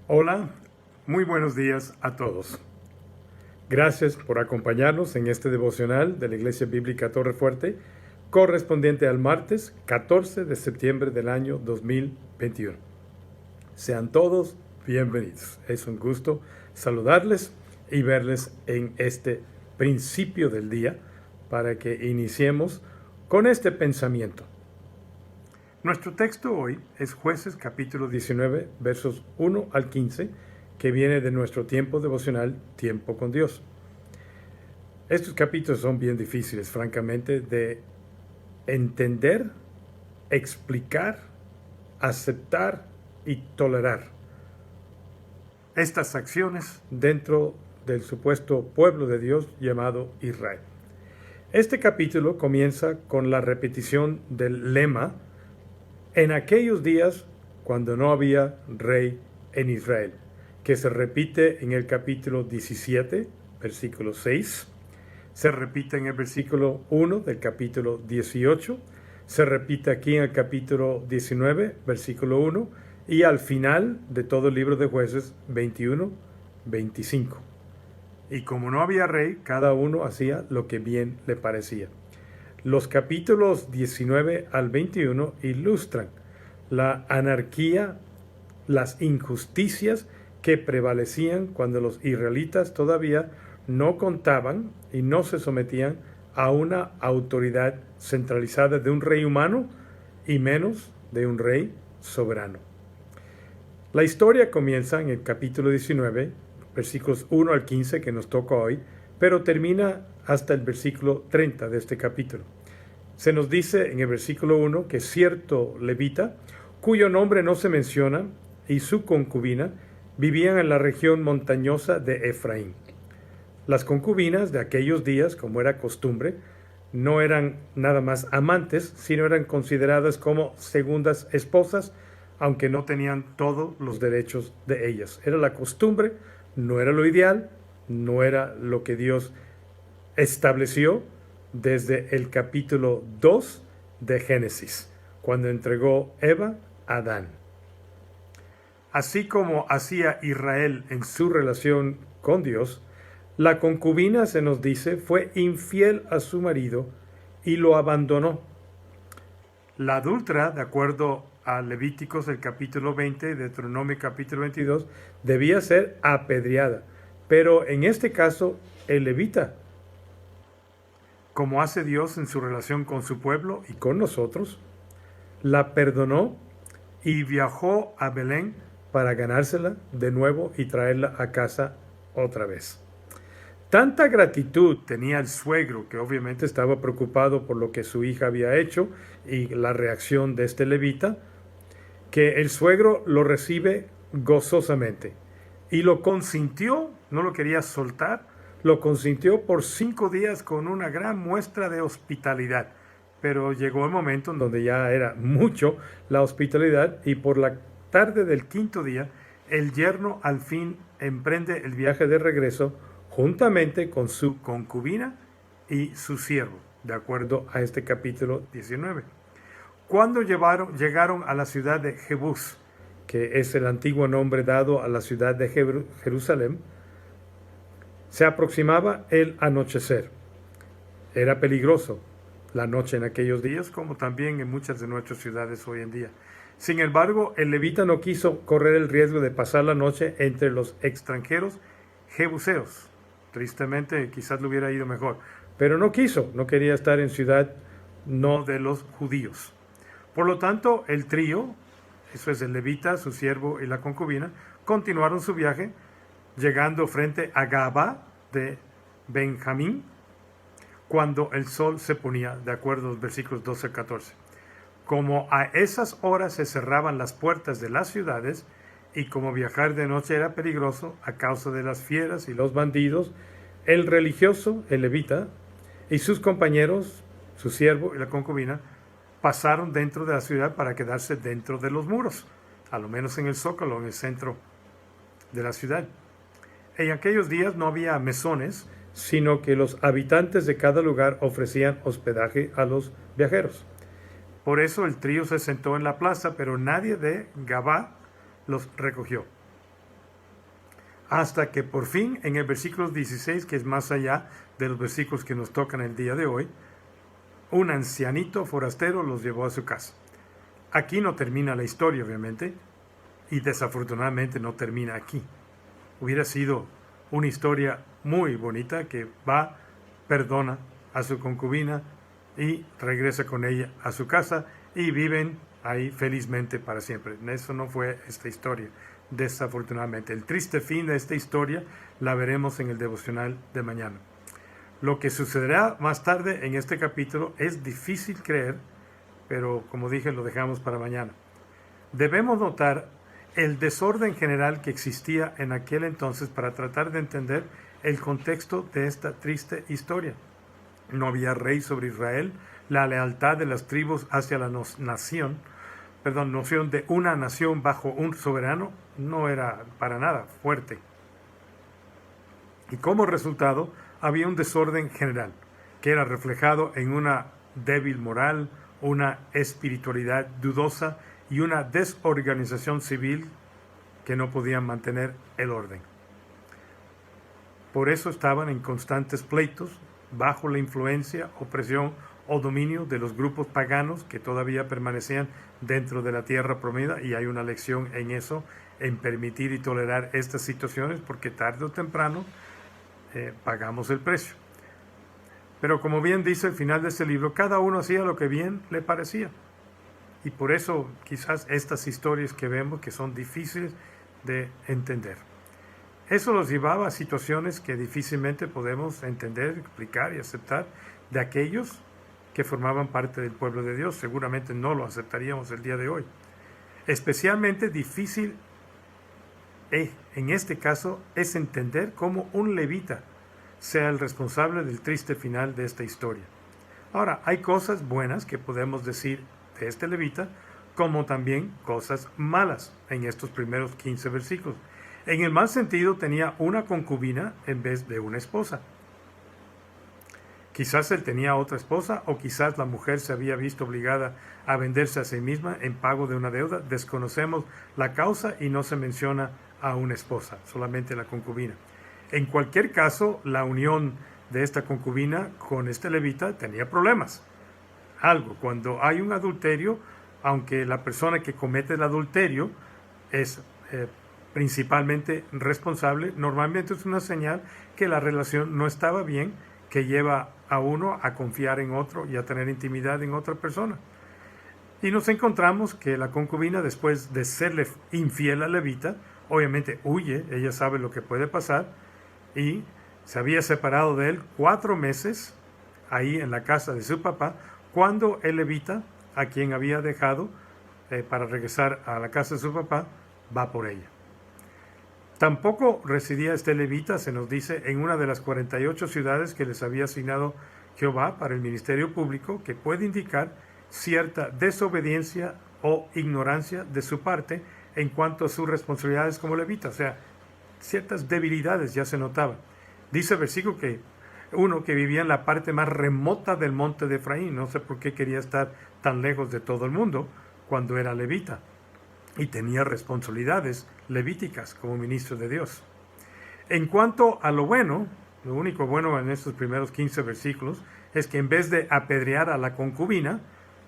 Hola, muy buenos días a todos. Gracias por acompañarnos en este devocional de la Iglesia Bíblica Torre Fuerte, correspondiente al martes 14 de septiembre del año 2021. Sean todos bienvenidos. Es un gusto saludarles y verles en este principio del día para que iniciemos con este pensamiento. Nuestro texto hoy es Jueces capítulo 19, versos 1 al 15, que viene de nuestro tiempo devocional, Tiempo con Dios. Estos capítulos son bien difíciles, francamente, de entender, explicar, aceptar y tolerar estas acciones dentro del supuesto pueblo de Dios llamado Israel. Este capítulo comienza con la repetición del lema en aquellos días cuando no había rey en Israel, que se repite en el capítulo 17, versículo 6, se repite en el versículo 1 del capítulo 18, se repite aquí en el capítulo 19, versículo 1, y al final de todo el libro de Jueces 21, 25. Y como no había rey, cada uno hacía lo que bien le parecía. Los capítulos 19 al 21 ilustran la anarquía, las injusticias que prevalecían cuando los israelitas todavía no contaban y no se sometían a una autoridad centralizada de un rey humano y menos de un rey soberano. La historia comienza en el capítulo 19, versículos 1 al 15 que nos toca hoy, pero termina hasta el versículo 30 de este capítulo. Se nos dice en el versículo 1 que cierto levita, cuyo nombre no se menciona, y su concubina vivían en la región montañosa de Efraín. Las concubinas de aquellos días, como era costumbre, no eran nada más amantes, sino eran consideradas como segundas esposas, aunque no tenían todos los derechos de ellas. Era la costumbre, no era lo ideal, no era lo que Dios estableció desde el capítulo 2 de Génesis, cuando entregó Eva a Adán. Así como hacía Israel en su relación con Dios, la concubina, se nos dice, fue infiel a su marido y lo abandonó. La adúltera, de acuerdo a Levíticos el capítulo 20, Deuteronomio capítulo 22, debía ser apedreada. Pero en este caso, el levita, como hace Dios en su relación con su pueblo y con nosotros, la perdonó y viajó a Belén para ganársela de nuevo y traerla a casa otra vez. Tanta gratitud tenía el suegro, que obviamente estaba preocupado por lo que su hija había hecho y la reacción de este levita, que el suegro lo recibe gozosamente y lo consintió, no lo quería soltar, lo consintió por 5 días con una gran muestra de hospitalidad. Pero llegó el momento en donde ya era mucho la hospitalidad y por la tarde del 5.º día, el yerno al fin emprende el viaje de regreso juntamente con su concubina y su siervo, de acuerdo a este capítulo 19. Cuando llegaron a la ciudad de Jebús, que es el antiguo nombre dado a la ciudad de Jerusalén, se aproximaba el anochecer. Era peligroso la noche en aquellos días, como también en muchas de nuestras ciudades hoy en día. Sin embargo, el levita no quiso correr el riesgo de pasar la noche entre los extranjeros jebuseos. Tristemente, quizás le hubiera ido mejor, pero no quiso, no quería estar en ciudad no de los judíos. Por lo tanto, el trío, eso es el levita, su siervo y la concubina, continuaron su viaje, llegando frente a Gabá de Benjamín, cuando el sol se ponía, de acuerdo a los versículos 12 al 14. Como a esas horas se cerraban las puertas de las ciudades, y como viajar de noche era peligroso a causa de las fieras y los bandidos, el religioso, el levita, y sus compañeros, su siervo y la concubina, pasaron dentro de la ciudad para quedarse dentro de los muros, a lo menos en el zócalo, en el centro de la ciudad. En aquellos días no había mesones, sino que los habitantes de cada lugar ofrecían hospedaje a los viajeros. Por eso el trío se sentó en la plaza, pero nadie de Gabá los recogió. hasta que por fin en el versículo 16, que es más allá de los versículos que nos tocan el día de hoy, un ancianito forastero los llevó a su casa. Aquí no termina la historia, obviamente, y desafortunadamente no termina aquí. Hubiera sido una historia muy bonita que va, perdona a su concubina y regresa con ella a su casa y viven ahí felizmente para siempre. Eso no fue esta historia, desafortunadamente. El triste fin de esta historia la veremos en el devocional de mañana. Lo que sucederá más tarde en este capítulo es difícil creer, pero como dije, lo dejamos para mañana. Debemos notar el desorden general que existía en aquel entonces para tratar de entender el contexto de esta triste historia. No había rey sobre Israel, la lealtad de las tribus hacia la noción de una nación bajo un soberano no era para nada fuerte. Y como resultado, había un desorden general, que era reflejado en una débil moral, una espiritualidad dudosa y una desorganización civil que no podían mantener el orden. Por eso estaban en constantes pleitos, bajo la influencia, opresión o dominio de los grupos paganos que todavía permanecían dentro de la tierra prometida, y hay una lección en eso, en permitir y tolerar estas situaciones, porque tarde o temprano pagamos el precio. Pero como bien dice el final de este libro, cada uno hacía lo que bien le parecía. Y por eso quizás estas historias que vemos que son difíciles de entender. Eso los llevaba a situaciones que difícilmente podemos entender, explicar y aceptar de aquellos que formaban parte del pueblo de Dios. Seguramente no lo aceptaríamos el día de hoy. Especialmente difícil en este caso es entender cómo un levita sea el responsable del triste final de esta historia. Ahora, hay cosas buenas que podemos decir de este levita, como también cosas malas en estos primeros 15 versículos. En el mal sentido, tenía una concubina en vez de una esposa. Quizás él tenía otra esposa, o quizás la mujer se había visto obligada a venderse a sí misma en pago de una deuda. Desconocemos la causa y no se menciona a una esposa, solamente la concubina. En cualquier caso, la unión de esta concubina con este levita tenía problemas. Cuando hay un adulterio, aunque la persona que comete el adulterio es principalmente responsable, normalmente es una señal que la relación no estaba bien, que lleva a uno a confiar en otro y a tener intimidad en otra persona. Y nos encontramos que la concubina, después de serle infiel al levita, obviamente huye, ella sabe lo que puede pasar, y se había separado de él 4 meses ahí en la casa de su papá, cuando el levita, a quien había dejado para regresar a la casa de su papá, va por ella. Tampoco residía este levita, se nos dice, en una de las 48 ciudades que les había asignado Jehová para el ministerio público, que puede indicar cierta desobediencia o ignorancia de su parte en cuanto a sus responsabilidades como levita. O sea, ciertas debilidades ya se notaban. Dice el versículo que uno que vivía en la parte más remota del monte de Efraín, no sé por qué quería estar tan lejos de todo el mundo cuando era levita, y tenía responsabilidades levíticas como ministro de Dios. En cuanto a lo bueno, lo único bueno en estos primeros 15 versículos es que en vez de apedrear a la concubina,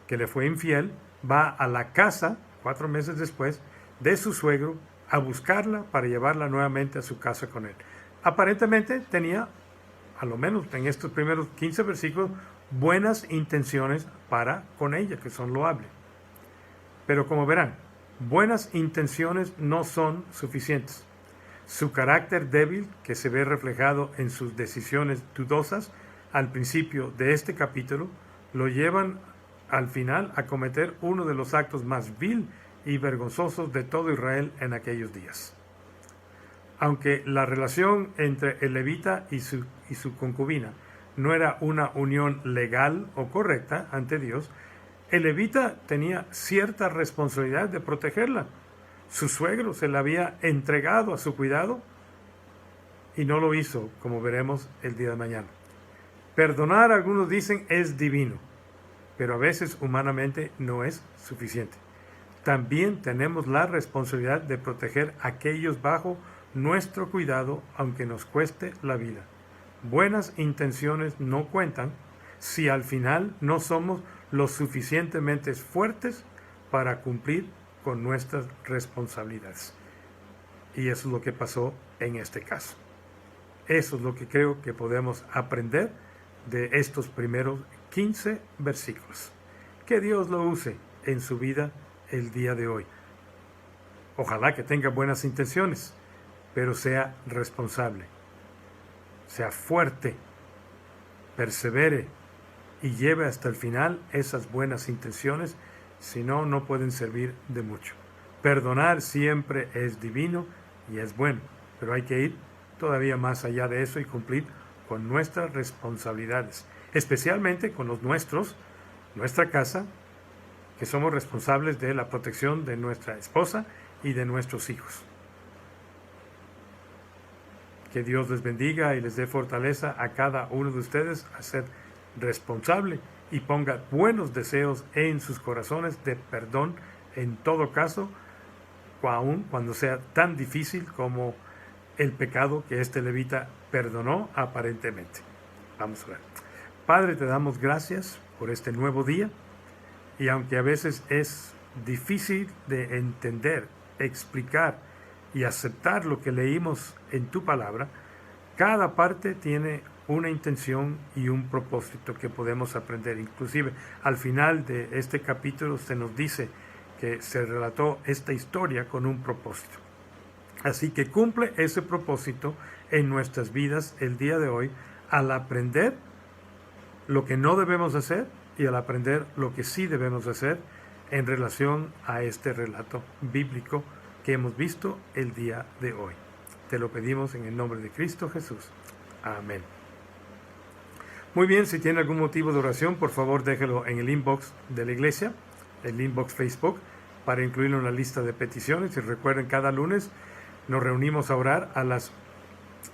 que le fue infiel, va a la casa, 4 meses después, de su suegro, a buscarla para llevarla nuevamente a su casa con él. Aparentemente tenía, a lo menos en estos primeros 15 versículos, buenas intenciones para con ella, que son loables. Pero como verán, buenas intenciones no son suficientes. Su carácter débil, que se ve reflejado en sus decisiones dudosas al principio de este capítulo, lo llevan al final a cometer uno de los actos más vil y vergonzosos de todo Israel en aquellos días. Aunque la relación entre el levita y su concubina no era una unión legal o correcta ante Dios, el levita tenía cierta responsabilidad de protegerla. Su suegro se la había entregado a su cuidado y no lo hizo, como veremos el día de mañana. Perdonar, algunos dicen, es divino, pero a veces humanamente no es suficiente. También tenemos la responsabilidad de proteger a aquellos bajo nuestro cuidado aunque nos cueste la vida. Buenas intenciones no cuentan si al final no somos lo suficientemente fuertes para cumplir con nuestras responsabilidades. Y eso es lo que pasó en este caso. Eso es lo que creo que podemos aprender de estos primeros 15 versículos. Que Dios lo use en su vida el día de hoy. Ojalá que tenga buenas intenciones, pero sea responsable, sea fuerte, persevere y lleve hasta el final esas buenas intenciones, si no, no pueden servir de mucho. Perdonar siempre es divino y es bueno, pero hay que ir todavía más allá de eso y cumplir con nuestras responsabilidades, especialmente con los nuestros, nuestra casa, que somos responsables de la protección de nuestra esposa y de nuestros hijos. Que Dios les bendiga y les dé fortaleza a cada uno de ustedes a ser responsable y ponga buenos deseos en sus corazones de perdón en todo caso, aun cuando sea tan difícil como el pecado que este levita perdonó aparentemente. Vamos a ver. Padre, te damos gracias por este nuevo día y aunque a veces es difícil de entender, explicar y aceptar lo que leímos en tu palabra, cada parte tiene una intención y un propósito que podemos aprender. Inclusive al final de este capítulo se nos dice que se relató esta historia con un propósito. Así que cumple ese propósito en nuestras vidas el día de hoy al aprender lo que no debemos hacer y al aprender lo que sí debemos hacer en relación a este relato bíblico que hemos visto el día de hoy. Te lo pedimos en el nombre de Cristo Jesús. Amén. Muy bien, si tiene algún motivo de oración, por favor déjelo en el inbox de la iglesia, el inbox Facebook, para incluirlo en la lista de peticiones. Y recuerden, cada lunes nos reunimos a orar a las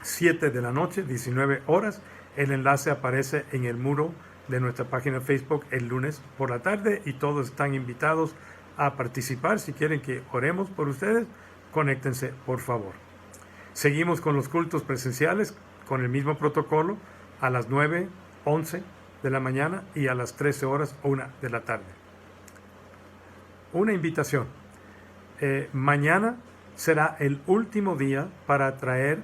7 de la noche, 19 horas. El enlace aparece en el muro de nuestra página de Facebook el lunes por la tarde y todos están invitados a participar. Si quieren que oremos por ustedes, conéctense por favor. Seguimos con los cultos presenciales con el mismo protocolo a las 9, 11 de la mañana y a las 13 horas, 1 de la tarde. Una invitación. Mañana será el último día para traer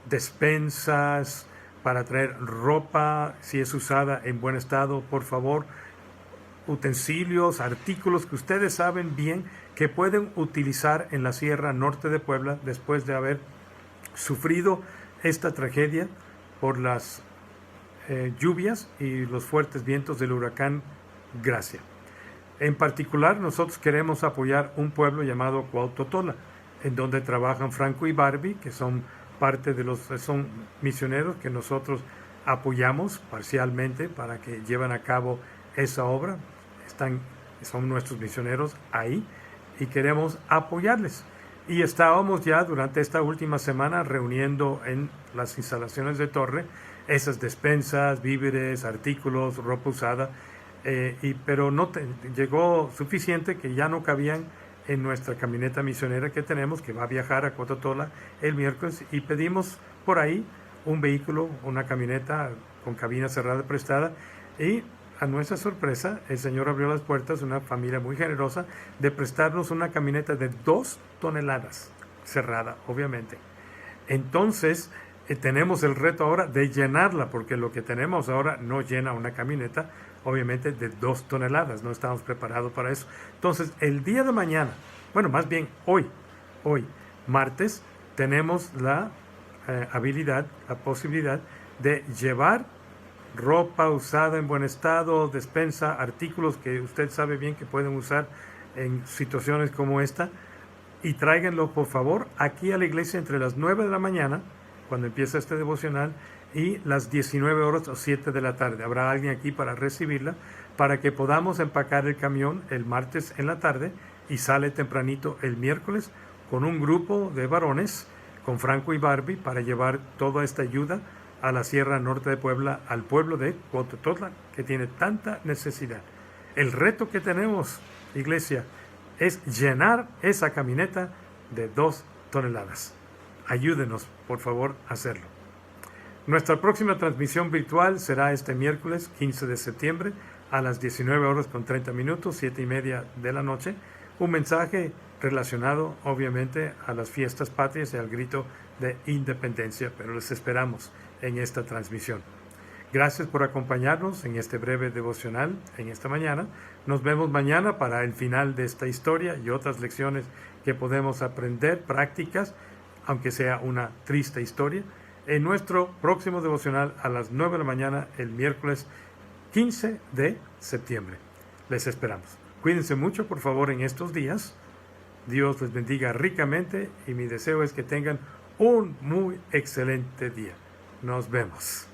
despensas, para traer ropa, si es usada en buen estado, por favor, utensilios, artículos que ustedes saben bien que pueden utilizar en la Sierra Norte de Puebla después de haber sufrido esta tragedia por las lluvias y los fuertes vientos del huracán Gracia. En particular, nosotros queremos apoyar un pueblo llamado Cuauhtotola, en donde trabajan Franco y Barbie, que son parte de son misioneros que nosotros apoyamos parcialmente para que lleven a cabo esa obra. Son nuestros misioneros ahí y queremos apoyarles. Y estábamos ya durante esta última semana reuniendo en las instalaciones de Torre esas despensas, víveres, artículos, ropa usada, pero llegó suficiente que ya no cabían en nuestra camioneta misionera que tenemos, que va a viajar a Cuauhtotola el miércoles, y pedimos por ahí un vehículo, una camioneta con cabina cerrada prestada, y a nuestra sorpresa el Señor abrió las puertas, una familia muy generosa, de prestarnos una camioneta de 2 toneladas, cerrada obviamente. Entonces tenemos el reto ahora de llenarla, porque lo que tenemos ahora no llena una camioneta obviamente de 2 toneladas, no estamos preparados para eso. Entonces el día de mañana, bueno, más bien hoy martes, tenemos la habilidad, la posibilidad de llevar ropa usada en buen estado, despensa, artículos que usted sabe bien que pueden usar en situaciones como esta, y tráiganlo por favor aquí a la iglesia entre las 9 de la mañana, cuando empieza este devocional, y las 19 horas o 7 de la tarde. Habrá alguien aquí para recibirla, para que podamos empacar el camión el martes en la tarde y sale tempranito el miércoles con un grupo de varones, con Franco y Barbie, para llevar toda esta ayuda a la Sierra Norte de Puebla, al pueblo de Cuauhtotola, que tiene tanta necesidad. El reto que tenemos, iglesia, es llenar esa camioneta de 2 toneladas. Ayúdenos, por favor, a hacerlo. Nuestra próxima transmisión virtual será este miércoles 15 de septiembre a las 19 horas con 30 minutos, 7:30 de la noche. Un mensaje relacionado obviamente a las fiestas patrias y al grito de independencia, pero les esperamos en esta transmisión. Gracias por acompañarnos en este breve devocional en esta mañana. Nos vemos mañana para el final de esta historia y otras lecciones que podemos aprender, prácticas, aunque sea una triste historia, en nuestro próximo devocional a las 9 de la mañana el miércoles 15 de septiembre. Les esperamos. Cuídense mucho, por favor, en estos días. Dios les bendiga ricamente y mi deseo es que tengan un muy excelente día. Nos vemos.